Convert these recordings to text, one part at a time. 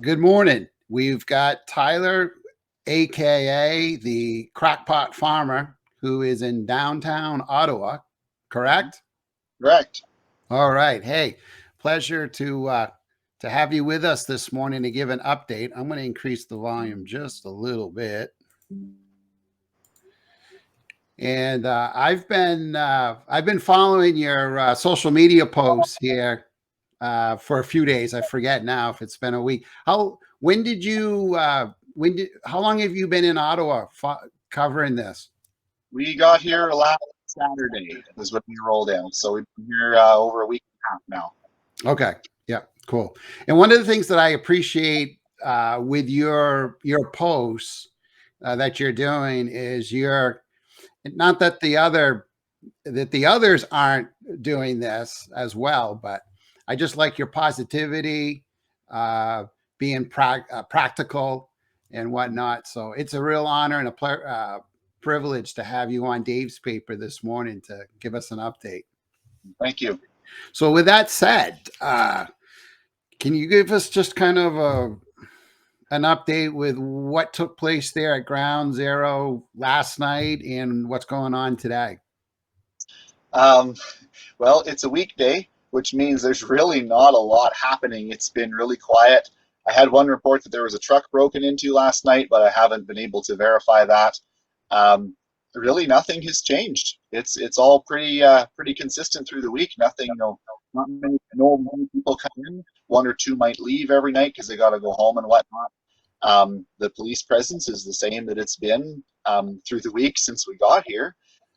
Good morning. We've got Tyler, aka the Crackpot Farmer, who is in downtown Ottawa, correct? Correct. All right. Hey, pleasure to have you with us this morning to give an update. I'm going to increase the volume just a little bit. And I've been following your social media posts here for a few days. I forget now if it's been a week. How long have you been in Ottawa covering this? We got here last Saturday is when we rolled in. So we've been here over a week and a half now. Okay, yeah, cool. And one of the things that I appreciate with your posts that you're doing is you're not that the others aren't doing this as well, but I just like your positivity, uh, being practical and whatnot. So it's a real honor and a privilege to have you on Dave's paper this morning to give us an update. Thank you. So with that said, can you give us just kind of an update with what took place there at Ground Zero last night and what's going on today? Um, well, it's a weekday, which means there's really not a lot happening. It's been really quiet. I had one report that there was a truck broken into last night, but I haven't been able to verify that. Um, Really, nothing has changed. It's all pretty consistent through the week. Nothing, no many people come in. One or two might leave every night because they got to go home and whatnot. The police presence is the same that it's been through the week since we got here.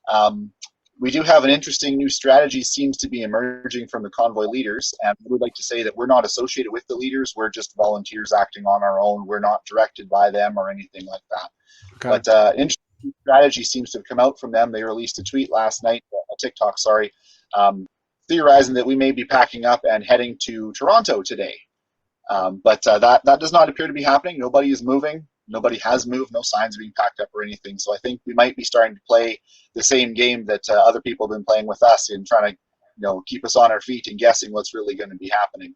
Um, we do have an interesting new strategy seems to be emerging from the convoy leaders, and we would like to say that we're not associated with the leaders. We're just volunteers acting on our own. We're not directed by them or anything like that. Okay. But interesting strategy seems to have come out from them. They released a tweet last night, a TikTok, sorry, um, theorizing that we may be packing up and heading to Toronto today. But that does not appear to be happening. Nobody is moving. Nobody has moved. No signs of being packed up or anything. So I think we might be starting to play the same game that other people have been playing with us in trying to, keep us on our feet and guessing what's really going to be happening.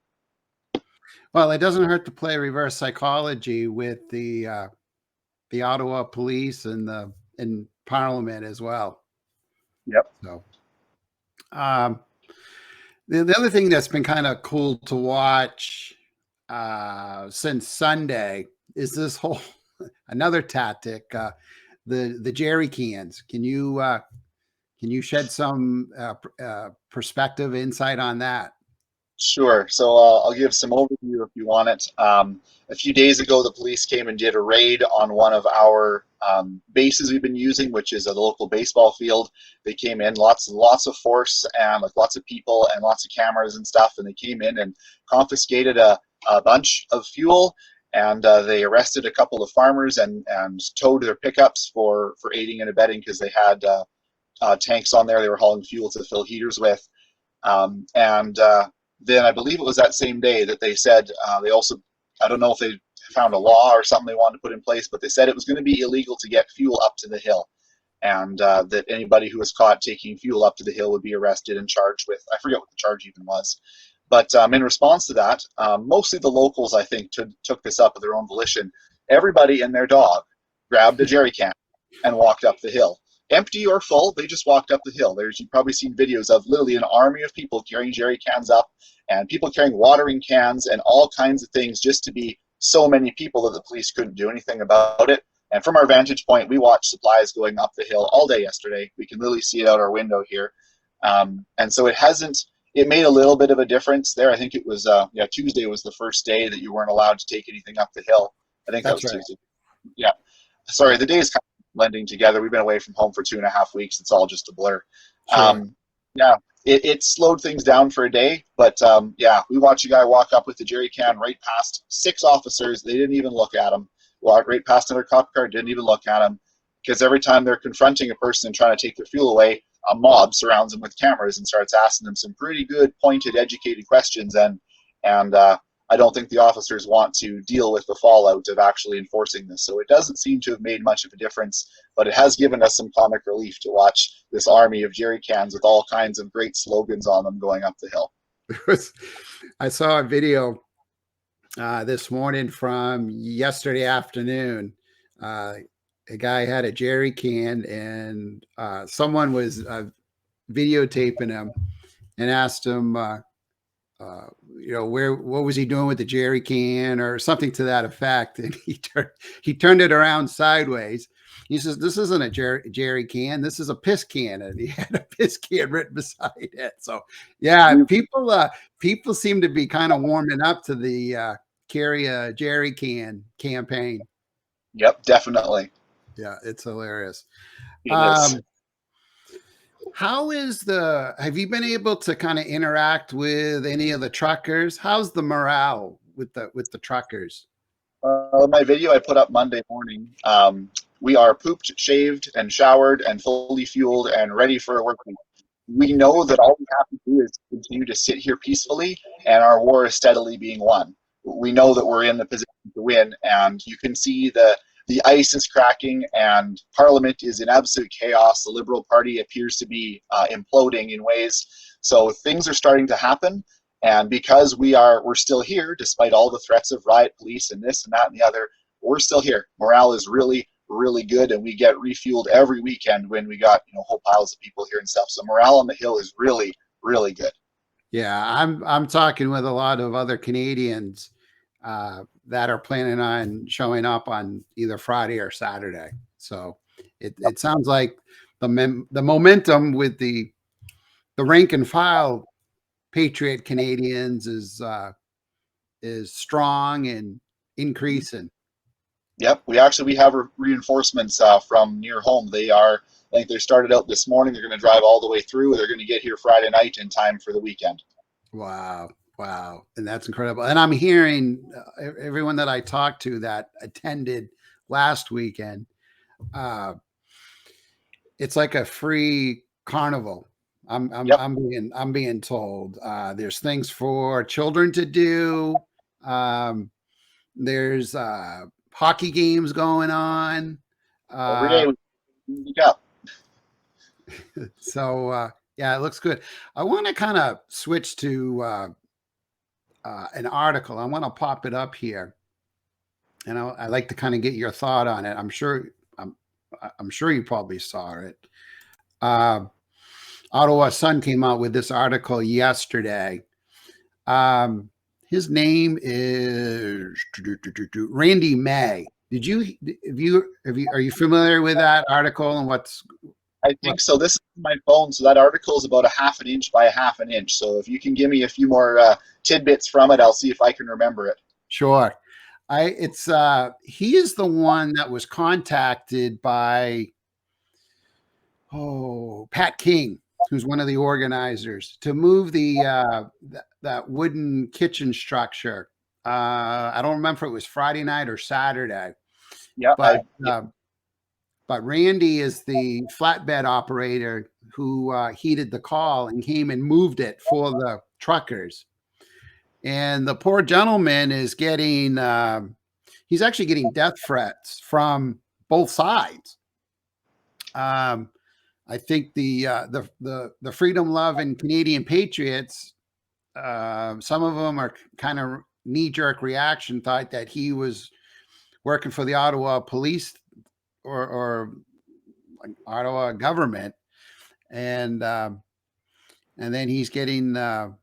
Well, it doesn't hurt to play reverse psychology with the Ottawa police and the in Parliament as well. Yep. So um, the other thing that's been kind of cool to watch since Sunday is this whole another tactic, the jerry cans. Can you shed some perspective, insight on that? Sure. So I'll give some overview if you want it. A few days ago, the police came and did a raid on one of our bases we've been using, which is a local baseball field. They came in, lots and lots of force and like lots of people and lots of cameras and stuff, and they came in and confiscated a bunch of fuel. And they arrested a couple of farmers and towed their pickups for aiding and abetting because they had tanks on there. They were hauling fuel to fill heaters with. And then I believe it was that same day that they said they also, I don't know if they found a law or something they wanted to put in place, but they said it was going to be illegal to get fuel up to the hill, and that anybody who was caught taking fuel up to the hill would be arrested and charged with, I forget what the charge even was. But in response to that, mostly the locals, I think, took this up of their own volition. Everybody and their dog grabbed a jerry can and walked up the hill. Empty or full, they just walked up the hill. You've probably seen videos of literally an army of people carrying jerry cans up and people carrying watering cans and all kinds of things just to be so many people that the police couldn't do anything about it. And from our vantage point, we watched supplies going up the hill all day yesterday. We can literally see it out our window here. And so it made a little bit of a difference there. I think it was, Tuesday was the first day that you weren't allowed to take anything up the hill. I think that was That's right. Tuesday. Yeah. Sorry, the days kind of blending together. We've been away from home for 2.5 weeks. It's all just a blur. Sure. Yeah, it slowed things down for a day, but yeah, we watched a guy walk up with the jerry can right past 6 officers. They didn't even look at him. Walked right past another cop car, didn't even look at him, because every time they're confronting a person and trying to take their fuel away, a mob surrounds them with cameras and starts asking them some pretty good, pointed, educated questions, and I don't think the officers want to deal with the fallout of actually enforcing this. So it doesn't seem to have made much of a difference, but it has given us some comic relief to watch this army of jerry cans with all kinds of great slogans on them going up the hill. I saw a video this morning from yesterday afternoon. Uh, a guy had a jerry can, and someone was videotaping him and asked him, what was he doing with the jerry can or something to that effect, and he turned it around sideways. He says, "This isn't a jerry can. This is a piss can," and he had a piss can written beside it. So, yeah, people seem to be kind of warming up to the carry a jerry can campaign. Yep, definitely. Yeah, it's hilarious. It is. Um, have you been able to kind of interact with any of the truckers? How's the morale with the truckers? My video I put up Monday morning. We are pooped, shaved, and showered, and fully fueled, and ready for a work week. We know that all we have to do is continue to sit here peacefully, and our war is steadily being won. We know that we're in the position to win, and you can see the ice is cracking, and Parliament is in absolute chaos. The Liberal Party appears to be imploding in ways. So things are starting to happen, and because we're still here, despite all the threats of riot police and this and that and the other, we're still here. Morale is really, really good, and we get refueled every weekend when we got whole piles of people here and stuff. So morale on the hill is really, really good. Yeah, I'm talking with a lot of other Canadians that are planning on showing up on either Friday or Saturday. So it sounds like the momentum with the rank and file Patriot Canadians is strong and increasing. Yep, we have reinforcements from near home. I think they started out this morning. They're going to drive all the way through. They're going to get here Friday night in time for the weekend. Wow. Wow. And that's incredible. And I'm hearing everyone that I talked to that attended last weekend, uh, it's like a free carnival. Yep. I'm being told there's things for children to do. Um, there's hockey games going on. Every day we got. So yeah, it looks good. I want to kind of switch to an article. I want to pop it up here, and I'd like to kind of get your thought on it. I'm sure you probably saw it. Uh, Ottawa Sun came out with this article yesterday. His name is Randy May. Are you familiar with that article and I think so. This is my phone, so that article is about a half an inch by a half an inch. So if you can give me a few more tidbits from it, I'll see if I can remember it. Sure. He is the one that was contacted by Pat King, who's one of the organizers, to move that wooden kitchen structure. I don't remember if it was Friday night or Saturday. Yeah, but Randy is the flatbed operator who heeded the call and came and moved it for the truckers. And the poor gentleman is getting he's actually getting death threats from both sides. I think the freedom loving Canadian patriots, some of them are kind of knee jerk reaction, thought that he was working for the Ottawa police or Ottawa government, and then he's getting blowback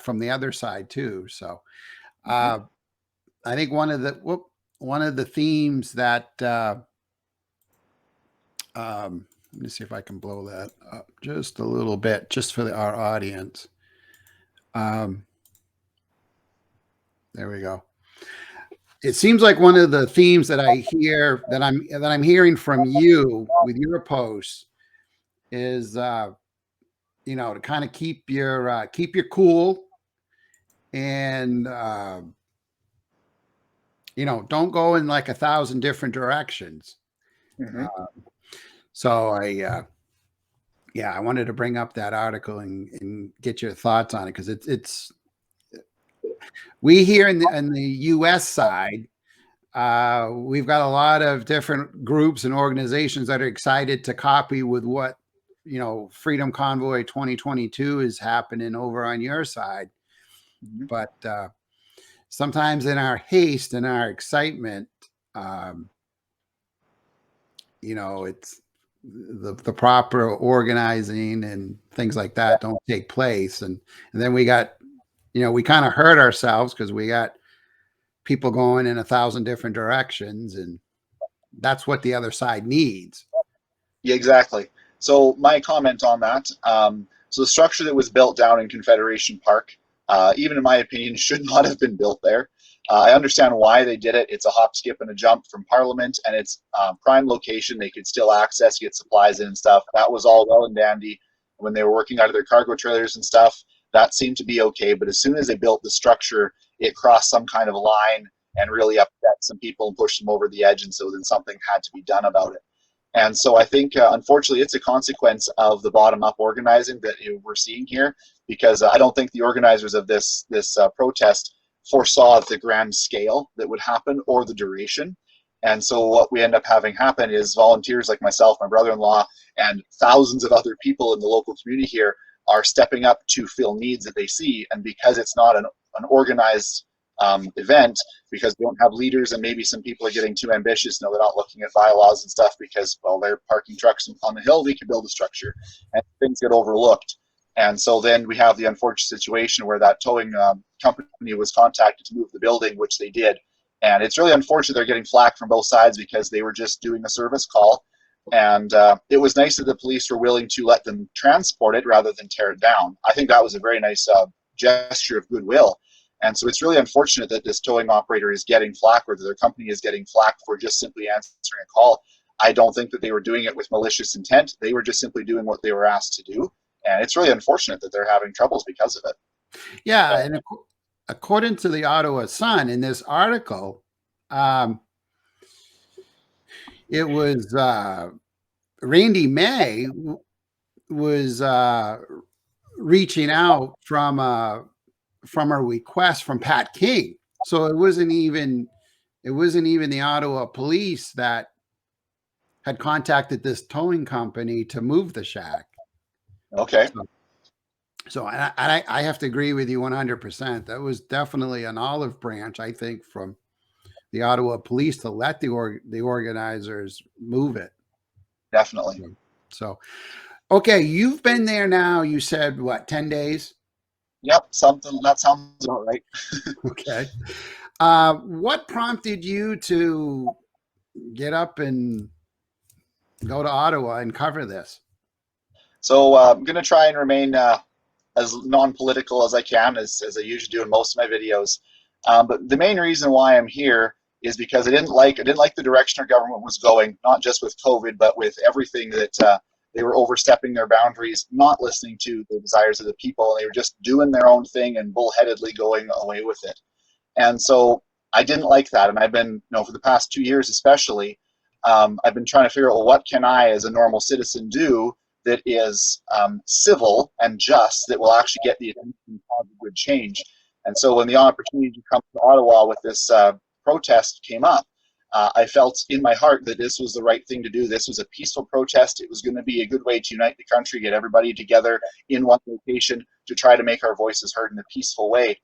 from the other side too. So I think one of the themes that let me see if I can blow that up just a little bit, just for our audience. There we go. It seems like one of the themes that I hear that I'm hearing from you with your posts is to kind of keep your cool, and don't go in like 1,000 different directions. So I wanted to bring up that article and get your thoughts on it, because it's we here in the U.S. side, we've got a lot of different groups and organizations that are excited to copy with what Freedom Convoy 2022 is happening over on your side. Mhm. But sometimes in our haste and our excitement, um, it's the proper organizing and things like that don't take place. And then we kind of hurt ourselves because we got people going in 1,000 different directions. And that's what the other side needs. Yeah, exactly. So my comment on that. So the structure that was built down in Confederation Park, even in my opinion, should not have been built there. I understand why they did it. It's a hop, skip, and a jump from Parliament, and it's prime location. They could still access, get supplies in and stuff. That was all well and dandy when they were working out of their cargo trailers and stuff. That seemed to be okay. But as soon as they built the structure, it crossed some kind of line and really upset some people and pushed them over the edge. And so then something had to be done about it. And so I think, unfortunately, it's a consequence of the bottom-up organizing that we're seeing here, because I don't think the organizers of this protest foresaw the grand scale that would happen or the duration. And so what we end up having happen is volunteers like myself, my brother-in-law, and thousands of other people in the local community here are stepping up to fill needs that they see. And because it's not an organized event, because we don't have leaders and maybe some people are getting too ambitious. No, they're not looking at bylaws and stuff because, well, they're parking trucks on the hill, they can build a structure and things get overlooked. And so then we have the unfortunate situation where that towing company was contacted to move the building, which they did. And it's really unfortunate they're getting flack from both sides because they were just doing a service call. And it was nice that the police were willing to let them transport it rather than tear it down. I think that was a very nice gesture of goodwill. And so it's really unfortunate that this towing operator is getting flack, or that their company is getting flack for just simply answering a call. I don't think that they were doing it with malicious intent. They were just simply doing what they were asked to do. And it's really unfortunate that they're having troubles because of it. Yeah. And according to the Ottawa Sun in this article, um, it was Randy May was reaching out from a request from Pat King. So it wasn't even the Ottawa police that had contacted this towing company to move the shack. Okay. So I have to agree with you 100%. That was definitely an olive branch, I think, from the Ottawa police to let the organizers move it. Definitely. So, okay, you've been there now. You said what, 10 days? Yep. Something that sounds about right. Okay. What prompted you to get up and go to Ottawa and cover this? So I'm going to try and remain as non-political as I can, as I usually do in most of my videos. But the main reason why I'm here is because I didn't like the direction our government was going, not just with COVID, but with everything that they were overstepping their boundaries, not listening to the desires of the people, and they were just doing their own thing and bullheadedly going away with it. And so I didn't like that, and I've been, for the past 2 years especially, I've been trying to figure out, well, what can I, as a normal citizen, do that is civil and just, that will actually get the attention and cause a good change. And so when the opportunity to come to Ottawa with this protest came up, I felt in my heart that this was the right thing to do. This was a peaceful protest. It was going to be a good way to unite the country, get everybody together in one location to try to make our voices heard in a peaceful way.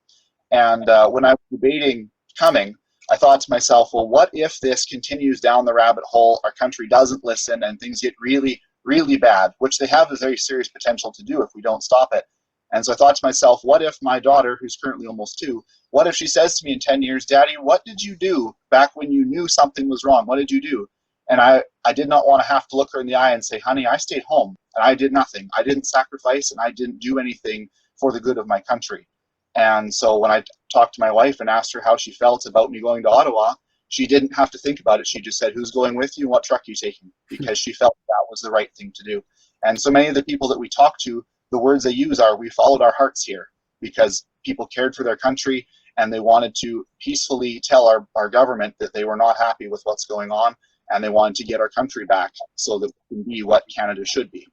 And when I was debating coming, I thought to myself, well, what if this continues down the rabbit hole, our country doesn't listen, and things get really, really bad, which they have a very serious potential to do if we don't stop it. And so I thought to myself, what if my daughter, who's currently almost 2, what if she says to me in 10 years, Daddy, what did you do back when you knew something was wrong? What did you do? And I did not want to have to look her in the eye and say, honey, I stayed home and I did nothing. I didn't sacrifice and I didn't do anything for the good of my country. And so when I talked to my wife and asked her how she felt about me going to Ottawa, she didn't have to think about it. She just said, who's going with you and what truck are you taking? Because she felt that was the right thing to do. And so many of the people that we talk to, the words they use are, we followed our hearts here, because people cared for their country and they wanted to peacefully tell our government that they were not happy with what's going on, and they wanted to get our country back so that we can be what Canada should be.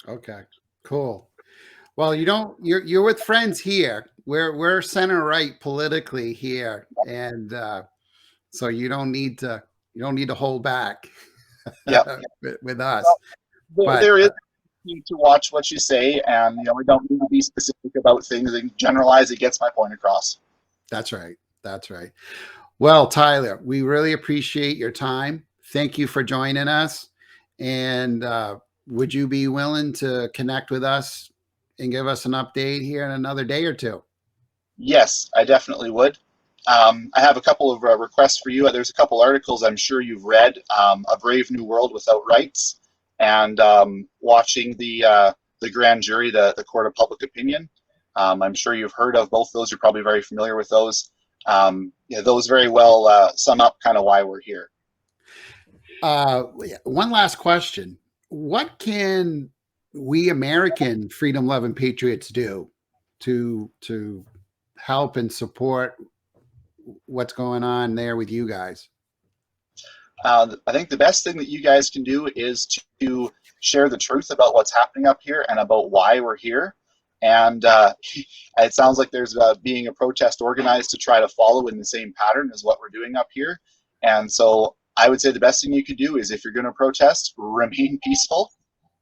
Okay, cool. Well, you're with friends here. We're center right politically here, and so you don't need to hold back Yep. with us. But There is you to watch what you say, and I don't need to be specific about things and generalize. It gets my point across. That's right. That's right. Well, Tyler, we really appreciate your time. Thank you for joining us. And would you be willing to connect with us and give us an update here in another day or two? Yes, I definitely would. I have a couple of requests for you. There's a couple articles I'm sure you've read, A Brave New World Without Rights, and watching the grand jury, the court of public opinion. I'm sure you've heard of both those. You're probably very familiar with those. Yeah, those very well sum up kind of why we're here. One last question. What can we American freedom loving patriots do to help and support what's going on there with you guys? I think the best thing that you guys can do is to share the truth about what's happening up here and about why we're here. And it sounds like there's being a protest organized to try to follow in the same pattern as what we're doing up here. And so I would say the best thing you could do is, if you're going to protest, remain peaceful.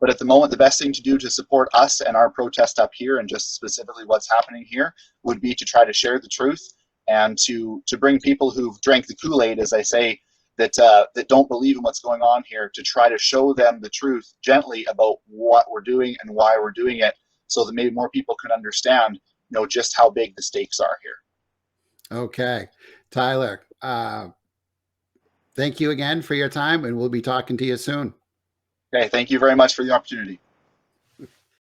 But at the moment, the best thing to do to support us and our protest up here, and just specifically what's happening here, would be to try to share the truth and to bring people who've drank the Kool-Aid, as I say, that don't believe in what's going on here, to try to show them the truth gently about what we're doing and why we're doing it, so that maybe more people can understand, just how big the stakes are here. Okay, Tyler, thank you again for your time, and we'll be talking to you soon. Okay, thank you very much for the opportunity.